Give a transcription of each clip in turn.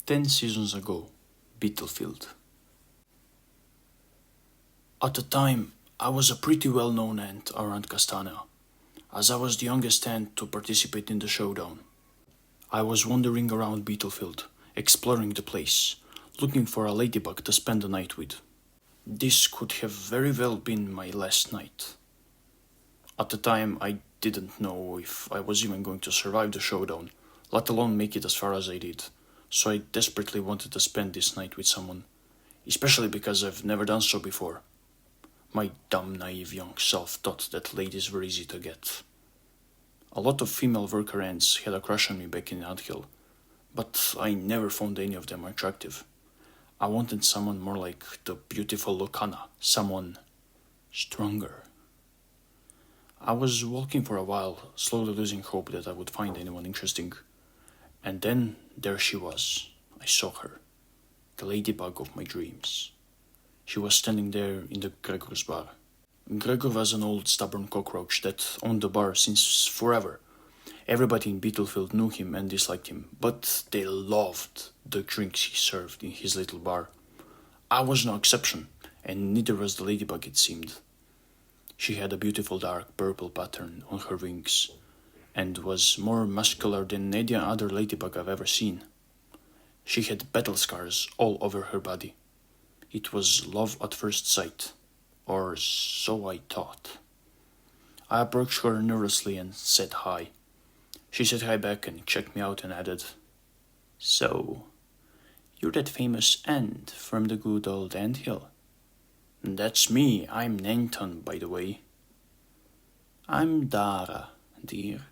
10 seasons ago, Beetlefield. At the time, I was a pretty well-known ant around Castania, as I was the youngest ant to participate in the showdown. I was wandering around Beetlefield, exploring the place, looking for a ladybug to spend the night with. This could have very well been my last night. At the time, I didn't know if I was even going to survive the showdown, let alone make it as far as I did, so I desperately wanted to spend this night with someone, especially because I've never done so before. My dumb, naive young self thought that ladies were easy to get. A lot of female worker ants had a crush on me back in Anthill, but I never found any of them attractive. I wanted someone more like the beautiful Lucana, someone stronger. I was walking for a while, slowly losing hope that I would find anyone interesting. And then there she was. I saw her, the ladybug of my dreams. She was standing there in the Gregor's bar. Gregor was an old stubborn cockroach that owned the bar since forever. Everybody in Beetlefield knew him and disliked him, but they loved the drinks he served in his little bar. I was no exception, and neither was the ladybug, it seemed. She had a beautiful dark purple pattern on her wings, and was more muscular than any other ladybug I've ever seen. She had battle scars all over her body. It was love at first sight, or so I thought. I approached her nervously and said hi. She said hi back and checked me out and added, "So, you're that famous ant from the good old anthill?" "That's me. I'm Nanthan, by the way." "I'm Dara, dear."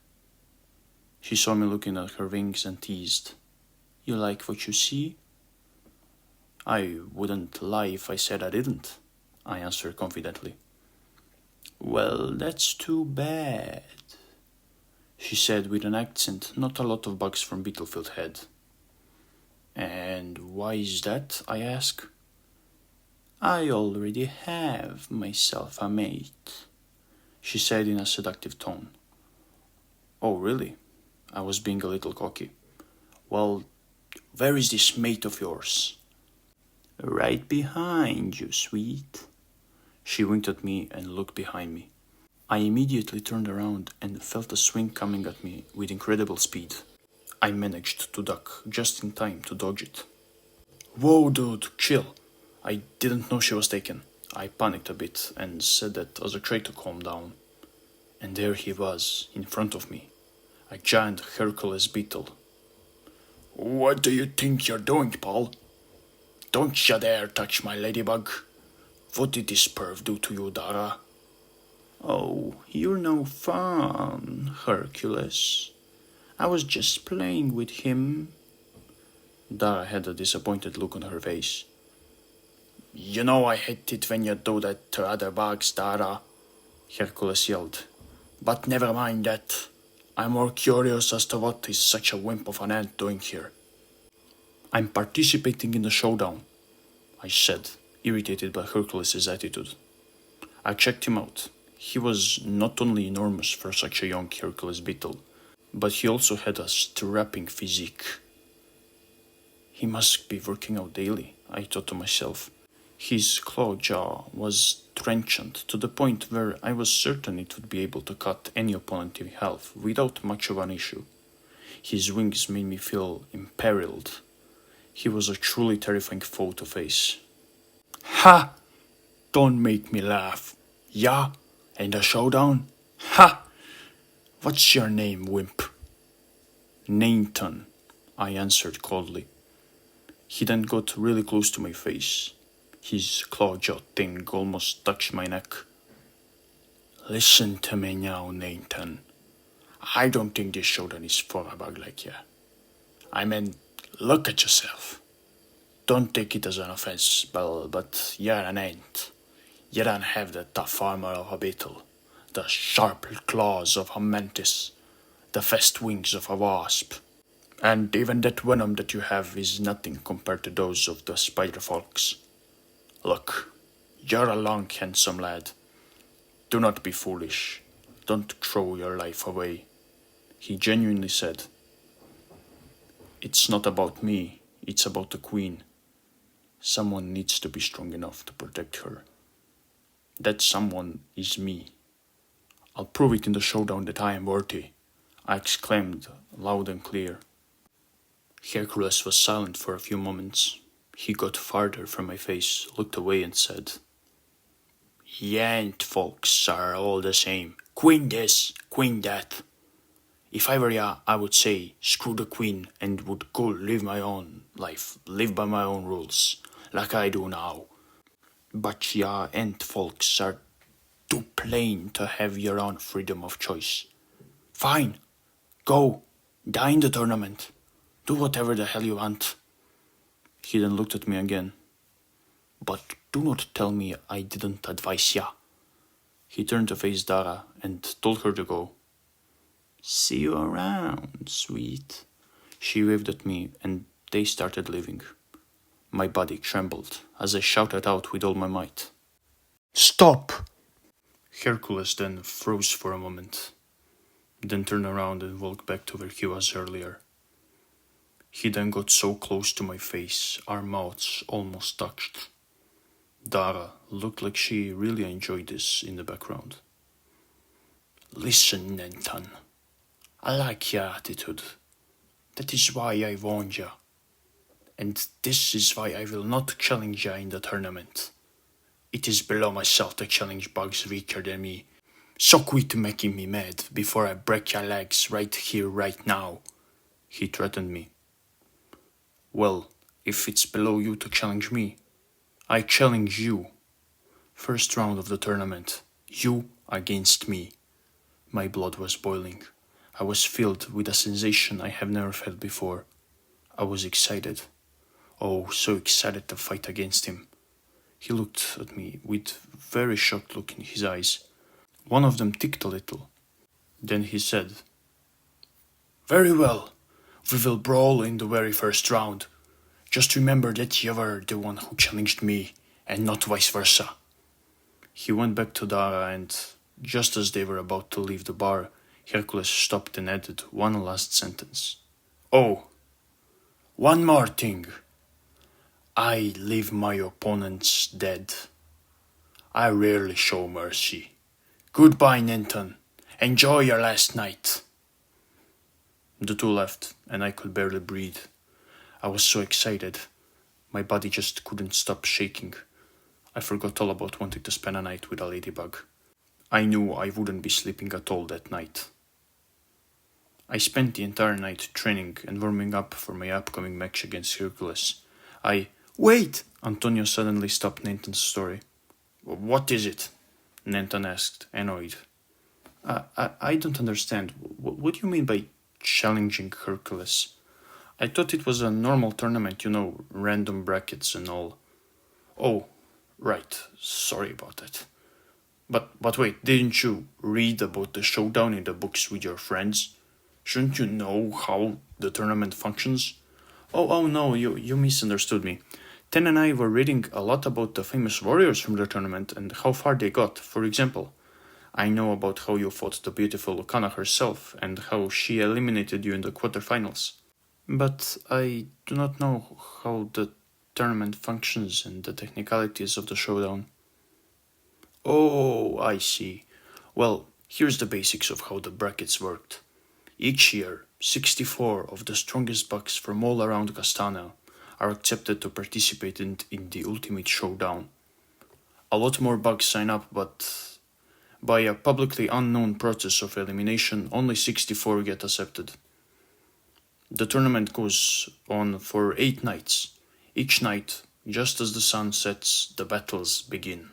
She saw me looking at her wings and teased, "You like what you see?" "I wouldn't lie if I said I didn't," I answered confidently. "Well, that's too bad," she said with an accent not a lot of bugs from Beetlefield had. "And why is that?" I asked. "I already have myself a mate," she said in a seductive tone. "Oh, really?" I was being a little cocky. "Well, where is this mate of yours?" "Right behind you, sweet." She winked at me and looked behind me. I immediately turned around and felt a swing coming at me with incredible speed. I managed to duck just in time to dodge it. "Whoa, dude, chill." I didn't know she was taken. I panicked a bit and said that as a try to calm down. And there he was, in front of me, a giant Hercules beetle. "What do you think you're doing, Paul? Don't you dare touch my ladybug. What did this perv do to you, Dara?" "Oh, you're no fun, Hercules. I was just playing with him." Dara had a disappointed look on her face. "You know I hate it when you do that to other bugs, Dara," Hercules yelled. "But never mind that. I'm more curious as to what is such a wimp of an ant doing here." "I'm participating in the showdown," I said, irritated by Hercules' attitude. I checked him out. He was not only enormous for such a young Hercules beetle, but he also had a strapping physique. He must be working out daily, I thought to myself. His claw jaw was trenchant to the point where I was certain it would be able to cut any opponent in half without much of an issue. His wings made me feel imperiled. He was a truly terrifying foe to face. "Ha! Don't make me laugh. Yeah? And a showdown? Ha! What's your name, wimp?" "Nanthan," I answered coldly. He then got really close to my face. His claw-jaw thing almost touched my neck. "Listen to me now, Nanthan. I don't think this showdown is for a bug like you. I mean, look at yourself. Don't take it as an offense, Belle, but you're an ant. You don't have the tough armor of a beetle, the sharp claws of a mantis, the fast wings of a wasp. And even that venom that you have is nothing compared to those of the spider folks. Look, you're a long, handsome lad. Do not be foolish. Don't throw your life away," he genuinely said. "It's not about me, It's about the queen. Someone needs to be strong enough to protect her. That someone is me. I'll prove it in the showdown that I am worthy, I exclaimed loud and clear. Hercules was silent for a few moments. He got farther from my face, looked away and said, "Yant folks are all the same. Queen this, queen that. If I were ya, I would say, screw the queen and would go live my own life, live by my own rules, like I do now. But ya ant folks are too plain to have your own freedom of choice. Fine, go, die in the tournament. Do whatever the hell you want." He then looked at me again. "But do not tell me I didn't advise ya." He turned to face Dara and told her to go. "See you around, sweet." She waved at me and they started leaving. My body trembled as I shouted out with all my might, "Stop!" Hercules then froze for a moment, then turned around and walked back to where he was earlier. He then got so close to my face, our mouths almost touched. Dara looked like she really enjoyed this in the background. "Listen, Nanthan, I like your attitude. That is why I warned you. And this is why I will not challenge you in the tournament. It is below myself to challenge bugs weaker than me. So quit making me mad before I break your legs right here, right now," he threatened me. "Well, if it's below you to challenge me, I challenge you. First round of the tournament, you against me." My blood was boiling. I was filled with a sensation I have never felt before. I was excited. Oh, so excited to fight against him. He looked at me with very shocked look in his eyes. One of them ticked a little. Then he said, "Very well. We will brawl in the very first round. Just remember that you were the one who challenged me, and not vice versa." He went back to Dara and, just as they were about to leave the bar, Hercules stopped and added one last sentence. "Oh, one more thing. I leave my opponents dead. I rarely show mercy. Goodbye, Nanthan. Enjoy your last night." The two left, and I could barely breathe. I was so excited. My body just couldn't stop shaking. I forgot all about wanting to spend a night with a ladybug. I knew I wouldn't be sleeping at all that night. I spent the entire night training and warming up for my upcoming match against Hercules. Wait! Antonio suddenly stopped Nanthan's story. "What is it?" Nanthan asked, annoyed. I don't understand. What do you mean by challenging Hercules? I thought it was a normal tournament, random brackets and all." "Oh, right. Sorry about that. But wait, didn't you read about the showdown in the books with your friends? Shouldn't you know how the tournament functions?" Oh no, you misunderstood me. Ten and I were reading a lot about the famous warriors from the tournament and how far they got. For example, I know about how you fought the beautiful Lucana herself and how she eliminated you in the quarterfinals. But I do not know how the tournament functions and the technicalities of the showdown." "Oh, I see. Well, here's the basics of how the brackets worked. Each year, 64 of the strongest bucks from all around Castana are accepted to participate in the ultimate showdown. A lot more bucks sign up, but by a publicly unknown process of elimination, only 64 get accepted. The tournament goes on for 8 nights. Each night, just as the sun sets, the battles begin.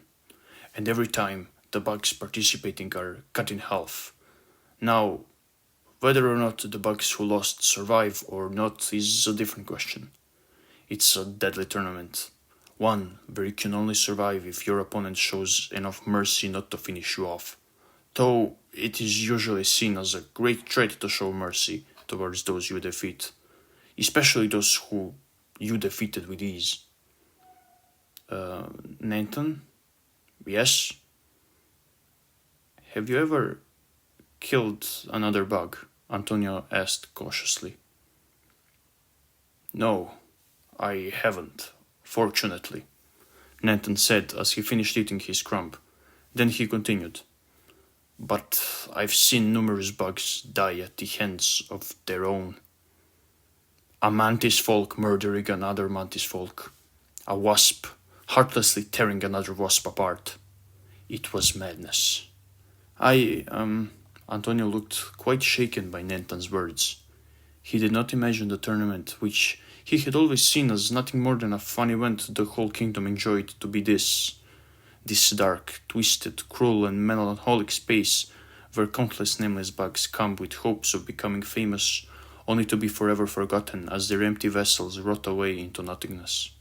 And every time, the bugs participating are cut in half. Now, whether or not the bugs who lost survive or not is a different question. It's a deadly tournament. One where you can only survive if your opponent shows enough mercy not to finish you off. Though it is usually seen as a great trait to show mercy towards those you defeat, especially those who you defeated with ease." Nanthan? Yes? Have you ever killed another bug?" Antonio asked cautiously. "No, I haven't, fortunately, Nanthan said as he finished eating his crumb. Then he continued. But I've seen numerous bugs die at the hands of their own. A mantis folk murdering another mantis folk. A wasp heartlessly tearing another wasp apart. It was madness. Antonio looked quite shaken by Nanthan's words. He did not imagine the tournament, which he had always seen as nothing more than a fun event the whole kingdom enjoyed, to be this dark, twisted, cruel, and melancholic space where countless nameless bugs come with hopes of becoming famous, only to be forever forgotten as their empty vessels rot away into nothingness.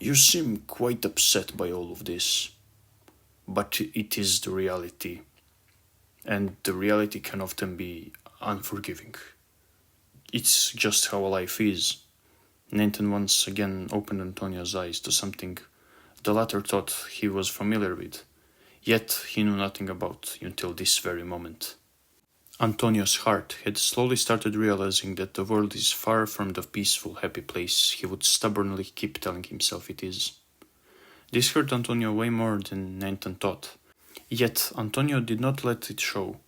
You seem quite upset by all of this, but it is the reality, and the reality can often be unforgiving. It's just how life is. Nathan once again opened Antonio's eyes to something the latter thought he was familiar with, yet he knew nothing about until this very moment. Antonio's heart had slowly started realizing that the world is far from the peaceful, happy place he would stubbornly keep telling himself it is. This hurt Antonio way more than Nathan thought, yet Antonio did not let it show.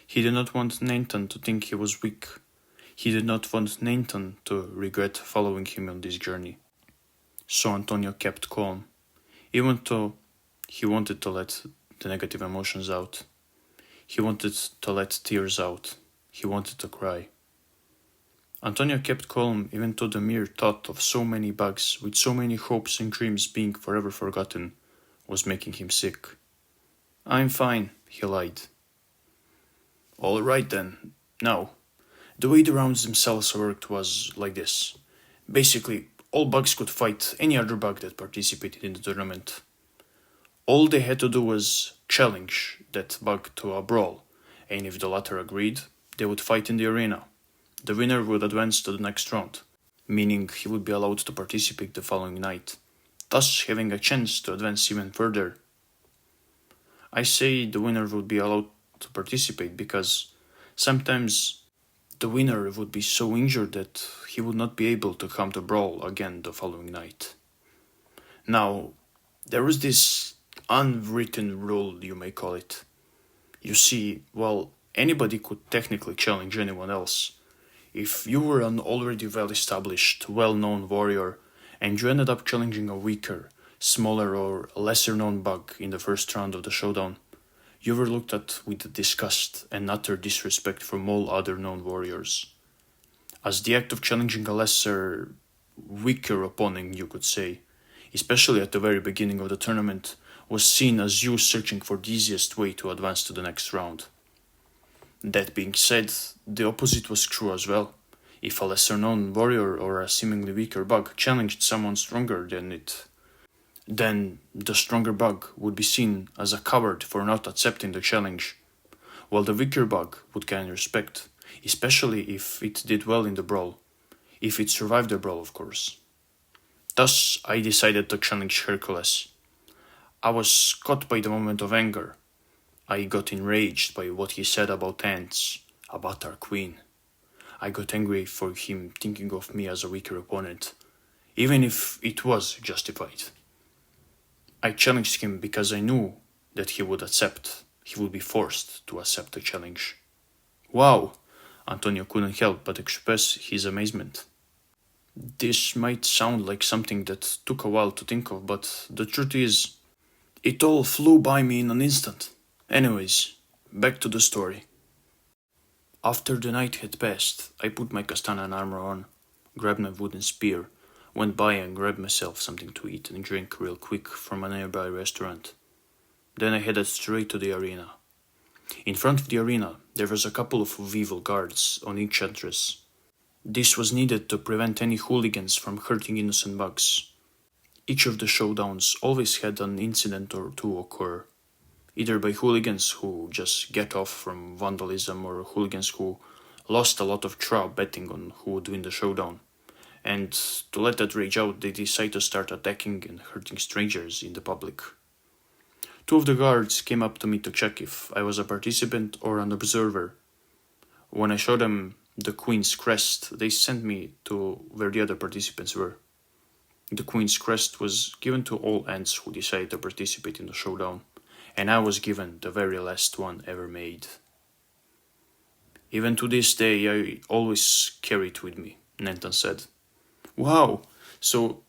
He did not want Nathan to think he was weak. He did not want Nathan to regret following him on this journey. So Antonio kept calm, even though he wanted to let the negative emotions out. He wanted to let tears out. He wanted to cry. Antonio kept calm even though the mere thought of so many bugs with so many hopes and dreams being forever forgotten was making him sick. I'm fine, he lied. All right then. Now, the way the rounds themselves worked was like this. Basically, all bugs could fight any other bug that participated in the tournament. All they had to do was challenge that bug to a brawl, and if the latter agreed, they would fight in the arena. The winner would advance to the next round, meaning he would be allowed to participate the following night, thus having a chance to advance even further. I say the winner would be allowed to participate because sometimes the winner would be so injured that he would not be able to come to brawl again the following night. Now, there was this unwritten rule, you may call it. You see, well, anybody could technically challenge anyone else. If you were an already well-established, well-known warrior, and you ended up challenging a weaker, smaller or lesser-known bug in the first round of the showdown, you were looked at with disgust and utter disrespect from all other known warriors. As the act of challenging a lesser, weaker opponent, you could say, especially at the very beginning of the tournament, was seen as you searching for the easiest way to advance to the next round. That being said, the opposite was true as well. If a lesser-known warrior or a seemingly weaker bug challenged someone stronger than it, then the stronger bug would be seen as a coward for not accepting the challenge, while the weaker bug would gain respect, especially if it did well in the brawl, if it survived the brawl, of course. Thus, I decided to challenge Hercules. I was caught by the moment of anger. I got enraged by what he said about ants, about our queen. I got angry for him thinking of me as a weaker opponent, even if it was justified. I challenged him because I knew that he would be forced to accept the challenge. Wow! Antonio couldn't help but express his amazement. This might sound like something that took a while to think of, but the truth is, it all flew by me in an instant. Anyways, back to the story. After the night had passed, I put my Castanean armor on, grabbed my wooden spear, went by and grabbed myself something to eat and drink real quick from a nearby restaurant. Then I headed straight to the arena. In front of the arena, there was a couple of evil guards on each entrance. This was needed to prevent any hooligans from hurting innocent bugs. Each of the showdowns always had an incident or two occur, either by hooligans who just get off from vandalism or hooligans who lost a lot of trout betting on who would win the showdown. And to let that rage out, they decide to start attacking and hurting strangers in the public. Two of the guards came up to me to check if I was a participant or an observer. When I showed them the Queen's crest, they sent me to where the other participants were. The Queen's crest was given to all ants who decided to participate in the showdown, and I was given the very last one ever made. Even to this day, I always carry it with me, Nanthan said. Wow, so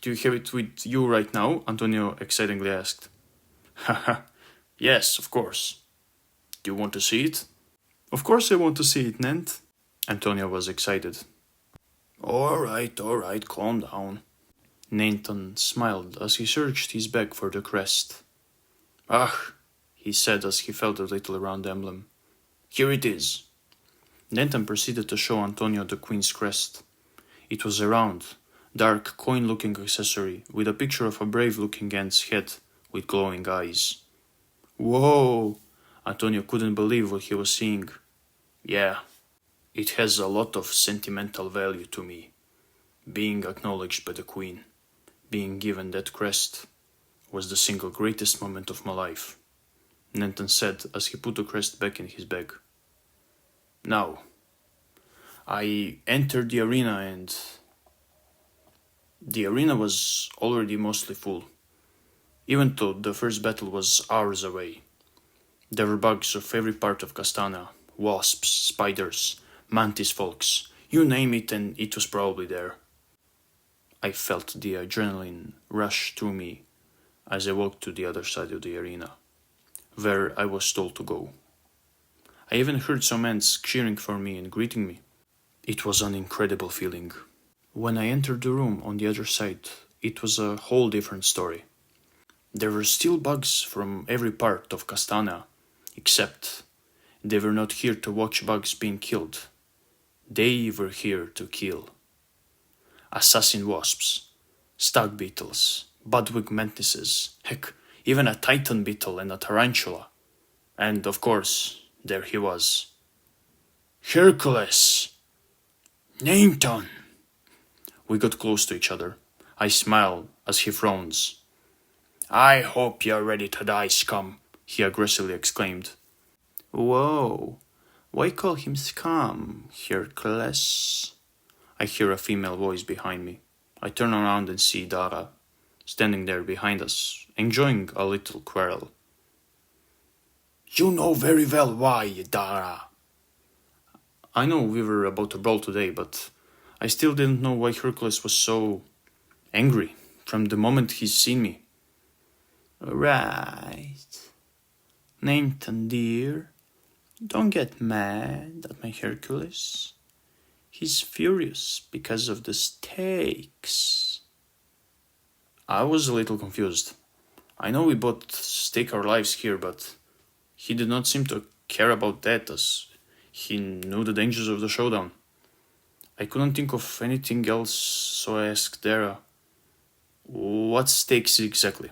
do you have it with you right now? Antonio excitingly asked. Haha, yes, of course. Do you want to see it? Of course I want to see it, Nant. Antonio was excited. Alright, calm down. Nanthan smiled as he searched his bag for the crest. Ah, he said as he felt a little around the emblem. Here it is. Nanthan proceeded to show Antonio the Queen's crest. It was a round, dark, coin-looking accessory with a picture of a brave-looking ant's head with glowing eyes. Whoa! Antonio couldn't believe what he was seeing. Yeah, it has a lot of sentimental value to me. Being acknowledged by the Queen, being given that crest, was the single greatest moment of my life, Nanthan said as he put the crest back in his bag. Now, I entered the arena and the arena was already mostly full, even though the first battle was hours away. There were bugs of every part of Castana, wasps, spiders, mantis folks, you name it and it was probably there. I felt the adrenaline rush through me as I walked to the other side of the arena, where I was told to go. I even heard some ants cheering for me and greeting me. It was an incredible feeling. When I entered the room on the other side, it was a whole different story. There were still bugs from every part of Castana, except they were not here to watch bugs being killed. They were here to kill. Assassin wasps, stag beetles, budwig mantises, heck, even a titan beetle and a tarantula. And of course, there he was. Hercules! Nanthan! We got close to each other. I smiled as he frowns. I hope you're ready to die, scum, he aggressively exclaimed. Whoa, why call him scum, Hercules? I hear a female voice behind me. I turn around and see Dara, standing there behind us, enjoying a little quarrel. You know very well why, Dara. I know we were about to brawl today, but I still didn't know why Hercules was so angry from the moment he's seen me. Right. Nanthan, dear, don't get mad at my Hercules. He's furious because of the stakes. I was a little confused. I know we both stake our lives here, but he did not seem to care about that as he knew the dangers of the showdown. I couldn't think of anything else, so I asked Dara, what stakes exactly?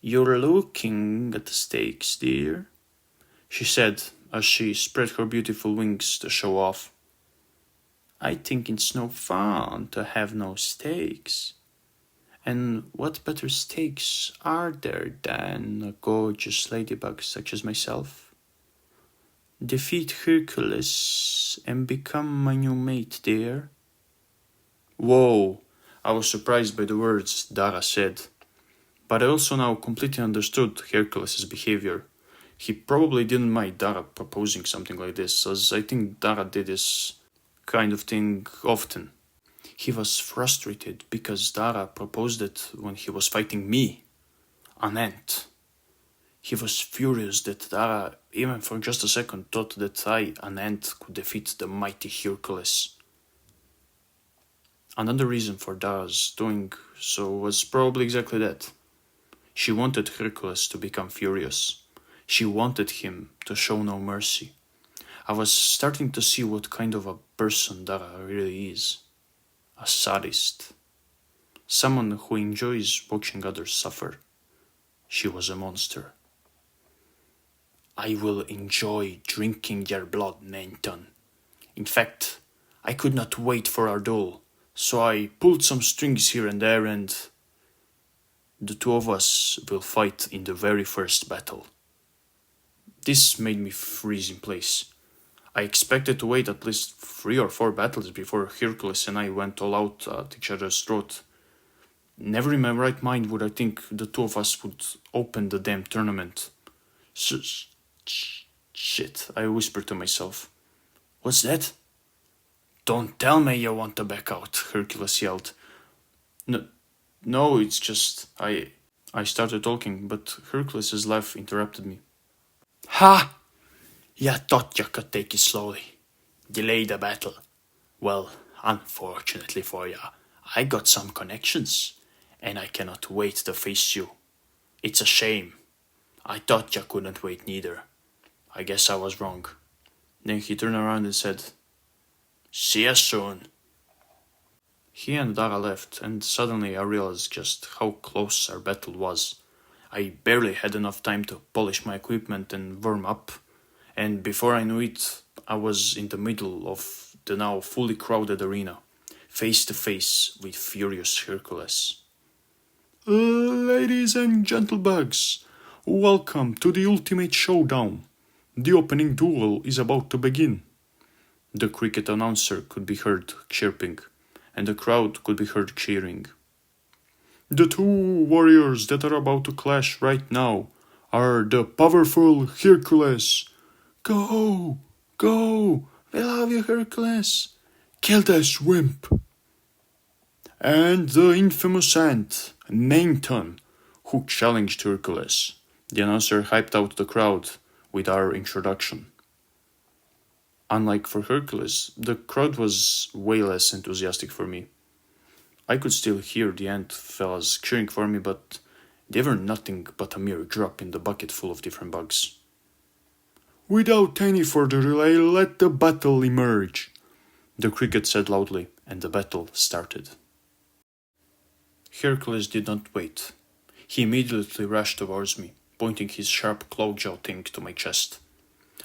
You're looking at the stakes, dear, she said as she spread her beautiful wings to show off. I think it's no fun to have no stakes. And what better stakes are there than a gorgeous ladybug such as myself? Defeat Hercules and become my new mate, dear. Whoa, I was surprised by the words Dara said. But I also now completely understood Hercules' behavior. He probably didn't mind Dara proposing something like this, as I think Dara did this kind of thing often. He was frustrated because Dara proposed it when he was fighting me, an ant. He was furious that Dara, even for just a second, thought that I, an ant, could defeat the mighty Hercules. Another reason for Dara's doing so was probably exactly that. She wanted Hercules to become furious. She wanted him to show no mercy. I was starting to see what kind of a person Dara really is. A sadist. Someone who enjoys watching others suffer. She was a monster. I will enjoy drinking your blood, Nanthan. In fact, I could not wait for our duel, so I pulled some strings here and there and the two of us will fight in the very first battle. This made me freeze in place. I expected to wait at least 3 or 4 battles before Hercules and I went all out at each other's throat. Never in my right mind would I think the two of us would open the damn tournament. Shit, I whispered to myself. What's that? Don't tell me you want to back out, Hercules yelled. No, it's just, I started talking, but Hercules' laugh interrupted me. Ha! Ya thought you could take it slowly. Delay the battle. Well, unfortunately for ya, I got some connections, and I cannot wait to face you. It's a shame. I thought you couldn't wait neither. I guess I was wrong. Then he turned around and said, See ya soon. He and Dara left, and suddenly I realized just how close our battle was. I barely had enough time to polish my equipment and warm up, and before I knew it, I was in the middle of the now fully crowded arena, face to face with furious Hercules. Ladies and gentlebugs, welcome to the ultimate showdown. The opening duel is about to begin. The cricket announcer could be heard chirping, and the crowd could be heard cheering. The two warriors that are about to clash right now are the powerful Hercules. Go, go, we love you, Hercules. Kill this wimp. And the infamous ant, Nanthan, who challenged Hercules. The announcer hyped out the crowd with our introduction. Unlike for Hercules, the crowd was way less enthusiastic for me. I could still hear the ant fellas cheering for me, but they were nothing but a mere drop in the bucket full of different bugs. Without any further delay, let the battle emerge, the cricket said loudly, and the battle started. Hercules did not wait. He immediately rushed towards me, pointing his sharp claw-jaw thing to my chest.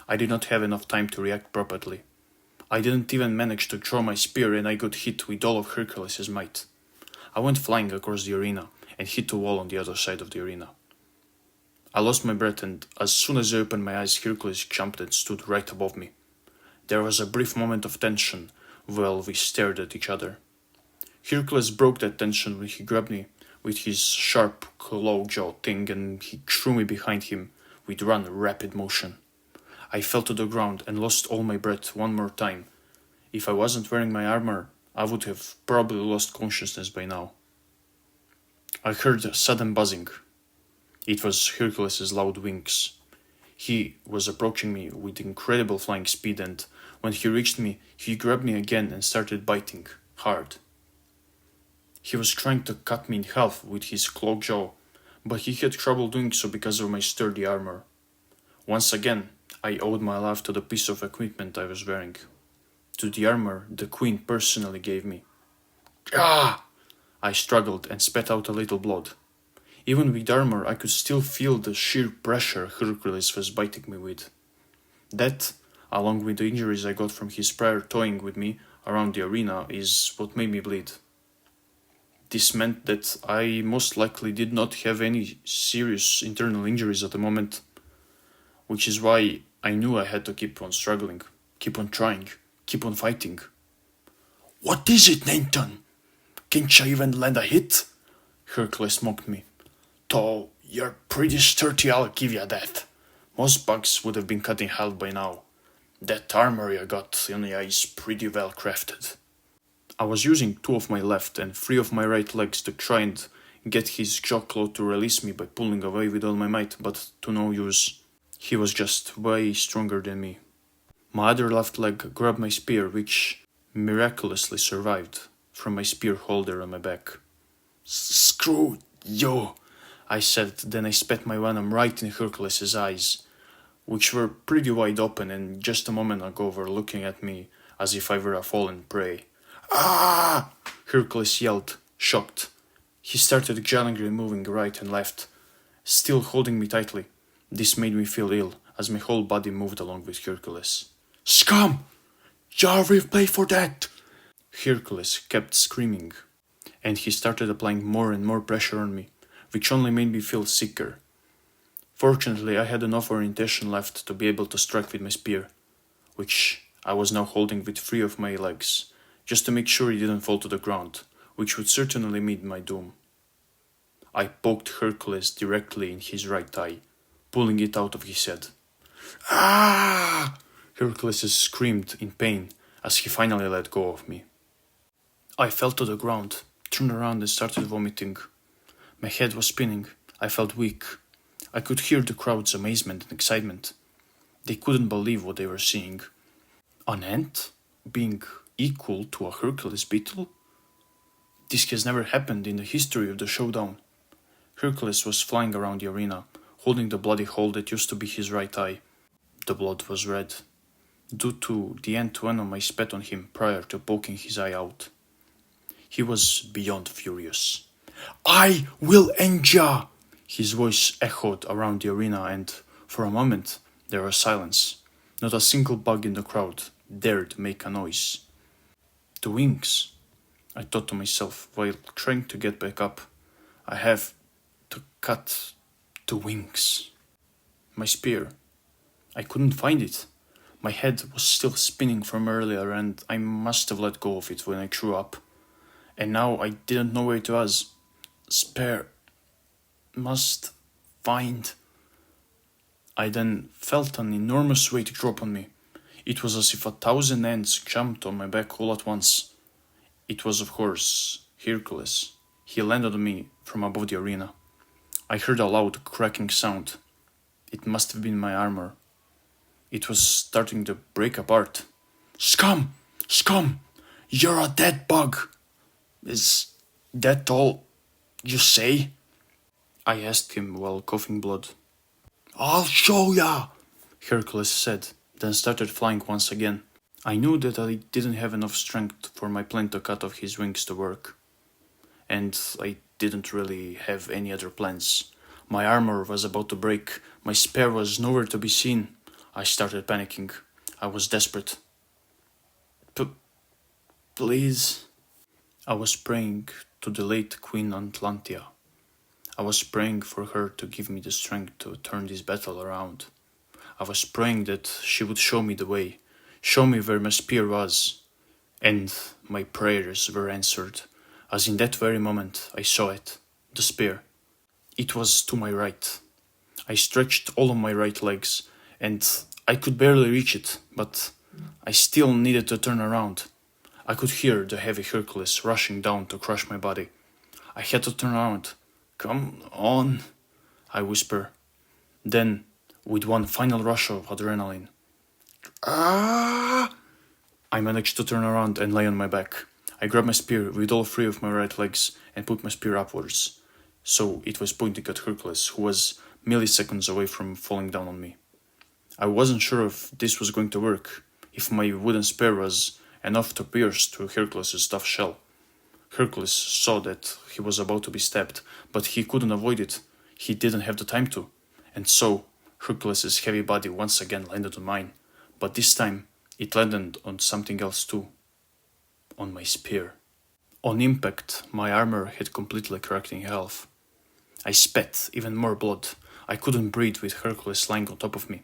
I did not have enough time to react properly. I didn't even manage to draw my spear and I got hit with all of Hercules' might. I went flying across the arena and hit a wall on the other side of the arena. I lost my breath and as soon as I opened my eyes, Hercules jumped and stood right above me. There was a brief moment of tension while we stared at each other. Hercules broke that tension when he grabbed me with his sharp claw-jaw thing and he threw me behind him with one rapid motion. I fell to the ground and lost all my breath one more time. If I wasn't wearing my armor, I would have probably lost consciousness by now. I heard a sudden buzzing. It was Hercules' loud wings. He was approaching me with incredible flying speed and when he reached me, he grabbed me again and started biting, hard. He was trying to cut me in half with his claw jaw, but he had trouble doing so because of my sturdy armor. Once again, I owed my life to the piece of equipment I was wearing, to the armor the queen personally gave me. Ah! I struggled and spat out a little blood. Even with armor, I could still feel the sheer pressure Hercules was biting me with. That, along with the injuries I got from his prior toying with me around the arena, is what made me bleed. This meant that I most likely did not have any serious internal injuries at the moment, which is why I knew I had to keep on struggling, keep on trying, keep on fighting. What is it, Nanthan? Can't you even land a hit? Hercules mocked me. Though you're pretty sturdy, I'll give you that. Most bugs would have been cut in half by now. That armor you got on you is pretty well crafted. I was using 2 of my left and 3 of my right legs to try and get his jaw claw to release me by pulling away with all my might, but to no use. He was just way stronger than me. My other left leg grabbed my spear, which miraculously survived, from my spear holder on my back. Screw you, I said, then I spat my venom right in Hercules' eyes, which were pretty wide open and just a moment ago were looking at me as if I were a fallen prey. Ah! Hercules yelled, shocked. He started gallantly moving right and left, still holding me tightly. This made me feel ill, as my whole body moved along with Hercules. Scum! You will pay for that! Hercules kept screaming, and he started applying more and more pressure on me, which only made me feel sicker. Fortunately, I had enough orientation left to be able to strike with my spear. which I was now holding with 3 of my legs, just to make sure he didn't fall to the ground, which would certainly mean my doom. I poked Hercules directly in his right eye, pulling it out of his head. Ah! Hercules screamed in pain as he finally let go of me. I fell to the ground, turned around and started vomiting. My head was spinning. I felt weak. I could hear the crowd's amazement and excitement. They couldn't believe what they were seeing. An ant being equal to a Hercules beetle? This has never happened in the history of the showdown. Hercules was flying around the arena, holding the bloody hole that used to be his right eye. The blood was red, due to the ant venom I spat on him prior to poking his eye out. He was beyond furious. I will end ya! His voice echoed around the arena, and for a moment there was silence. Not a single bug in the crowd dared make a noise. The wings, I thought to myself while trying to get back up. I have to cut the wings. My spear. I couldn't find it. My head was still spinning from earlier, and I must have let go of it when I threw up. And now I didn't know where it was. Spare. Must find. I then felt an enormous weight drop on me. It was as if 1,000 ants jumped on my back all at once. It was, of course, Hercules. He landed on me from above the arena. I heard a loud cracking sound. It must have been my armor. It was starting to break apart. Scum! Scum! You're a dead bug! Is that all you say? I asked him while coughing blood. I'll show ya! Hercules said, then started flying once again. I knew that I didn't have enough strength for my plan to cut off his wings to work. And I didn't really have any other plans. My armor was about to break. My spear was nowhere to be seen. I started panicking. I was desperate. Please. I was praying to the late Queen Atlantia. I was praying for her to give me the strength to turn this battle around. I was praying that she would show me the way, show me where my spear was. And my prayers were answered, as in that very moment I saw it, the spear. It was to my right. I stretched all of my right legs, and I could barely reach it, but I still needed to turn around. I could hear the heavy Hercules rushing down to crush my body. I had to turn around. Come on, I whisper. Then, with one final rush of adrenaline, I managed to turn around and lay on my back. I grabbed my spear with all 3 of my right legs and put my spear upwards, so it was pointing at Hercules, who was milliseconds away from falling down on me. I wasn't sure if this was going to work, if my wooden spear was enough to pierce through Hercules' tough shell. Hercules saw that he was about to be stabbed, but he couldn't avoid it. He didn't have the time to. And so, Hercules' heavy body once again landed on mine, but this time it landed on something else too. On my spear. On impact, my armor had completely cracked in half. I spat even more blood. I couldn't breathe with Hercules lying on top of me.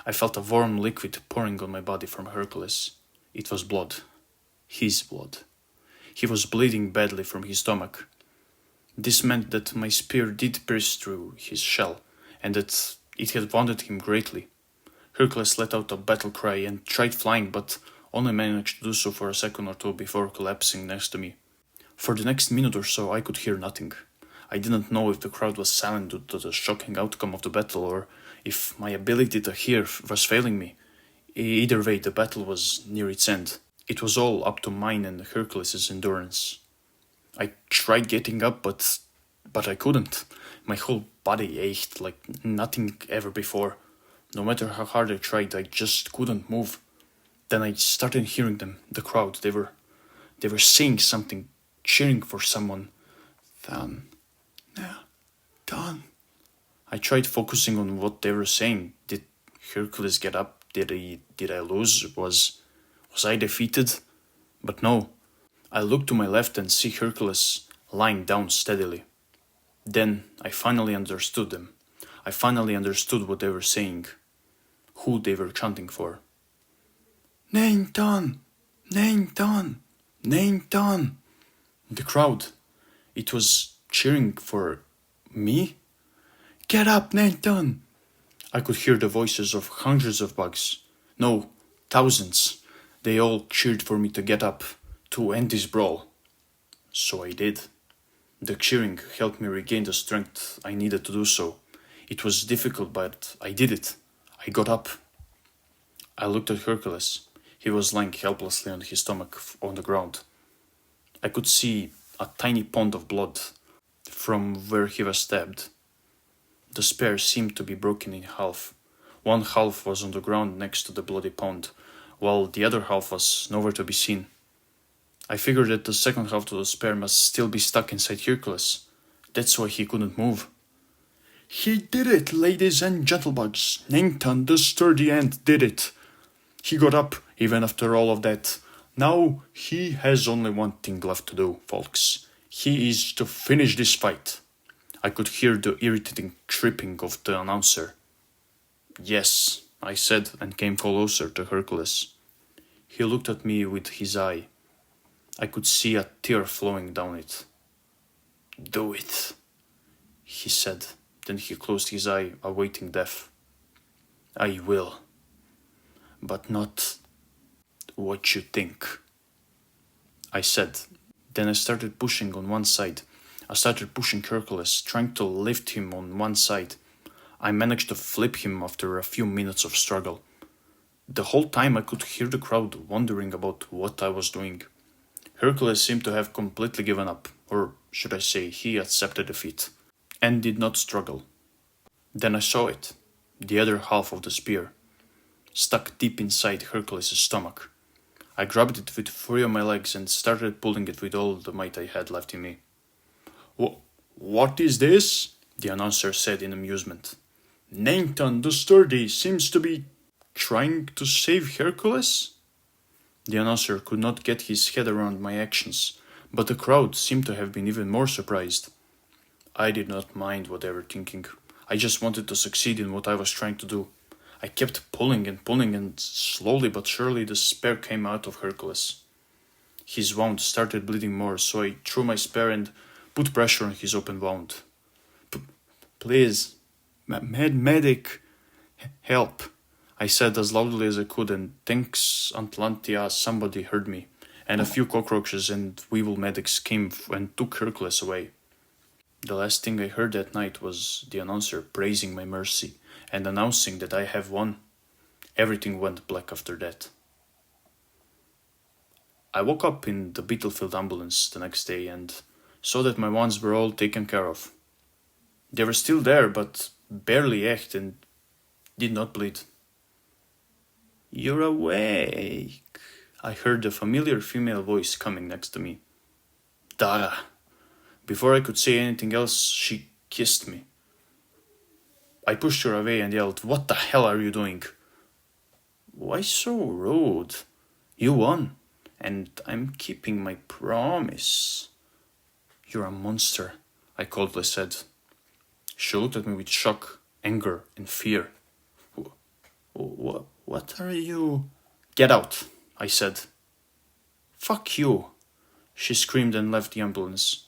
I felt a warm liquid pouring on my body from Hercules. It was blood. His blood. He was bleeding badly from his stomach. This meant that my spear did pierce through his shell, and that it had wounded him greatly. Hercules let out a battle cry and tried flying, but only managed to do so for a second or two before collapsing next to me. For the next minute or so I could hear nothing. I didn't know if the crowd was silent due to the shocking outcome of the battle, or if my ability to hear was failing me. Either way, the battle was near its end. It was all up to mine and Hercules' endurance. I tried getting up, but I couldn't. My whole body ached like nothing ever before. No matter how hard I tried, I just couldn't move. Then I started hearing them, the crowd. They were saying something, cheering for someone. Done. I tried focusing on what they were saying. Did Hercules get up? Did I lose? Was I defeated? But no. I looked to my left and see Hercules lying down steadily. Then I finally understood them. I finally understood what they were saying, who they were chanting for. Nanthan! Nanthan! Nanthan! The crowd, it was cheering for me? Get up, Nanthan! I could hear the voices of hundreds of bugs. No, thousands. They all cheered for me to get up, to end this brawl. So I did. The cheering helped me regain the strength I needed to do so. It was difficult, but I did it. I got up. I looked at Hercules. He was lying helplessly on his stomach on the ground. I could see a tiny pond of blood from where he was stabbed. The spear seemed to be broken in half. One half was on the ground next to the bloody pond, while the other half was nowhere to be seen. I figured that the second half of the spear must still be stuck inside Hercules. That's why he couldn't move. He did it, ladies and gentlebugs. Nanthan, the sturdy ant, did it. He got up, even after all of that. Now he has only one thing left to do, folks. He is to finish this fight. I could hear the irritating chirping of the announcer. Yes, I said and came closer to Hercules. He looked at me with his eye. I could see a tear flowing down it. Do it, he said. Then he closed his eye, awaiting death. I will, but not what you think, I said. Then I started pushing on one side. I started pushing Hercules, trying to lift him on one side. I managed to flip him after a few minutes of struggle. The whole time I could hear the crowd wondering about what I was doing. Hercules seemed to have completely given up, or should I say, he accepted defeat, and did not struggle. Then I saw it, the other half of the spear, stuck deep inside Hercules' stomach. I grabbed it with 3 of my legs and started pulling it with all the might I had left in me. What is this? The announcer said in amusement. Nanthan the Sturdy seems to be trying to save Hercules? The announcer could not get his head around my actions, but the crowd seemed to have been even more surprised. I did not mind what they were thinking. I just wanted to succeed in what I was trying to do. I kept pulling, and slowly but surely the spear came out of Hercules. His wound started bleeding more, so I threw my spear and put pressure on his open wound. Please, medic, help, I said as loudly as I could, and thanks Atlantia somebody heard me, and a few cockroaches and weevil medics came and took Hercules away. The last thing I heard that night was the announcer praising my mercy and announcing that I have won. Everything went black after that. I woke up in the battlefield ambulance the next day and saw that my wounds were all taken care of. They were still there, but barely ached and did not bleed. You're awake, I heard a familiar female voice coming next to me. Dara. Before I could say anything else, she kissed me. I pushed her away and yelled, What the hell are you doing? Why so rude? You won, and I'm keeping my promise. You're a monster, I coldly said. She looked at me with shock, anger, and fear. What are you? Get out, I said. Fuck you, she screamed and left the ambulance.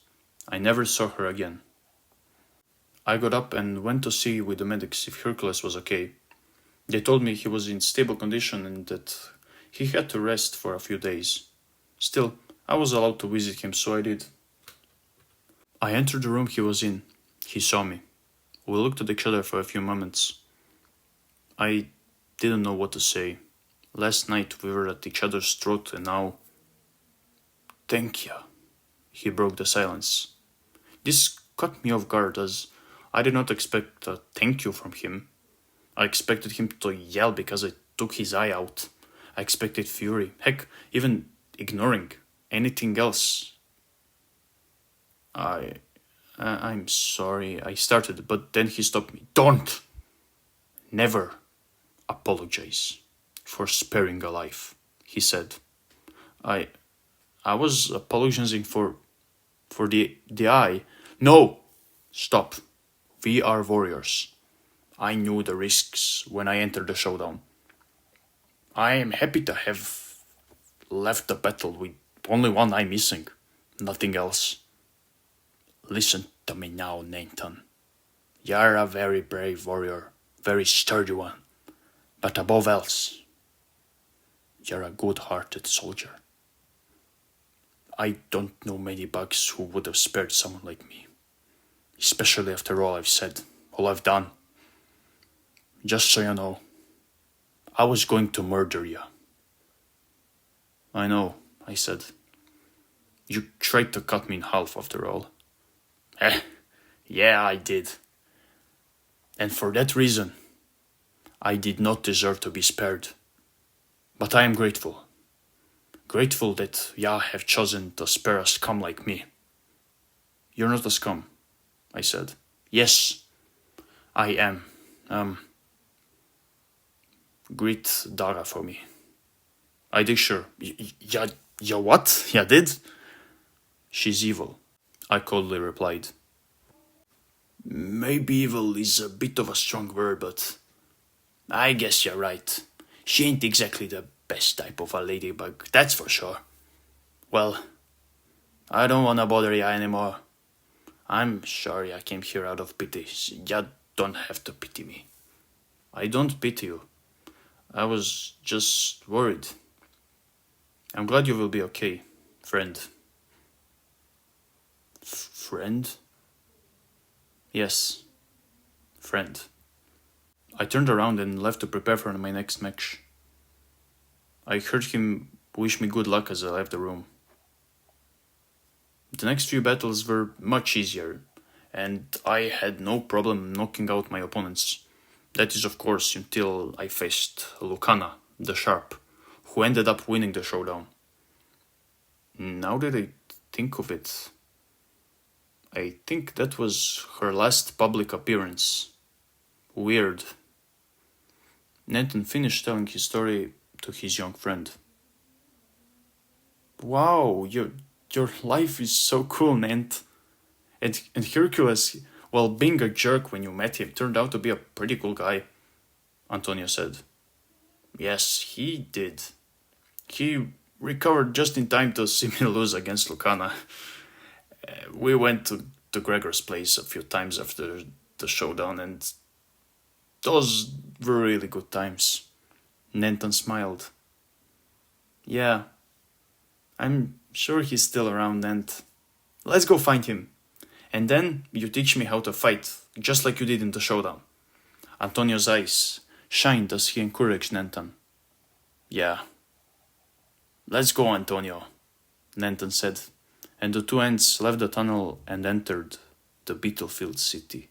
I never saw her again. I got up and went to see with the medics if Hercules was okay. They told me he was in stable condition and that he had to rest for a few days. Still, I was allowed to visit him, so I did. I entered the room he was in. He saw me. We looked at each other for a few moments. I didn't know what to say. Last night we were at each other's throat and now... Thank you. He broke the silence. This caught me off guard as I did not expect a thank you from him. I expected him to yell because I took his eye out. I expected fury, heck, even ignoring anything else. I'm sorry, I started, but then he stopped me. Don't! Never apologize for sparing a life, he said. I was apologizing for the eye. No! Stop. We are warriors. I knew the risks when I entered the showdown. I am happy to have left the battle with only one eye missing, nothing else. Listen to me now, Nathan. You're a very brave warrior, very sturdy one, but above else, you're a good-hearted soldier. I don't know many bugs who would have spared someone like me, especially after all I've said, all I've done. Just so you know, I was going to murder you. I know, I said. You tried to cut me in half after all. Yeah, I did. And for that reason, I did not deserve to be spared. But I am grateful. Grateful that Yah have chosen to spare a scum like me. You're not a scum, I said. Yes, I am. Greet Dara for me. I did sure. Ya what? Ya did? She's evil, I coldly replied. Maybe evil is a bit of a strong word, but I guess you're right. She ain't exactly the best type of a ladybug, that's for sure. Well, I don't wanna bother ya anymore. I'm sorry I came here out of pity. Ya don't have to pity me. I don't pity you. I was just worried. I'm glad you will be okay, friend. Friend? Yes, friend. I turned around and left to prepare for my next match. I heard him wish me good luck as I left the room. The next few battles were much easier, and I had no problem knocking out my opponents. That is, of course, until I faced Lucana, the Sharp, who ended up winning the showdown. Now that I think of it, I think that was her last public appearance. Weird. Nanthan finished telling his story to his young friend. Wow, your life is so cool, Nant. And Hercules, well, being a jerk when you met him, turned out to be a pretty cool guy, Antonio said. Yes, he did. He recovered just in time to see me lose against Lucana. We went to Gregor's place a few times after the showdown, and those were really good times. Nanthan smiled. Yeah, I'm sure he's still around, and let's go find him. And then you teach me how to fight, just like you did in the showdown. Antonio's eyes shined as he encouraged Nanthan. Yeah. Let's go, Antonio, Nanthan said, and the two ants left the tunnel and entered the Beetlefilled city.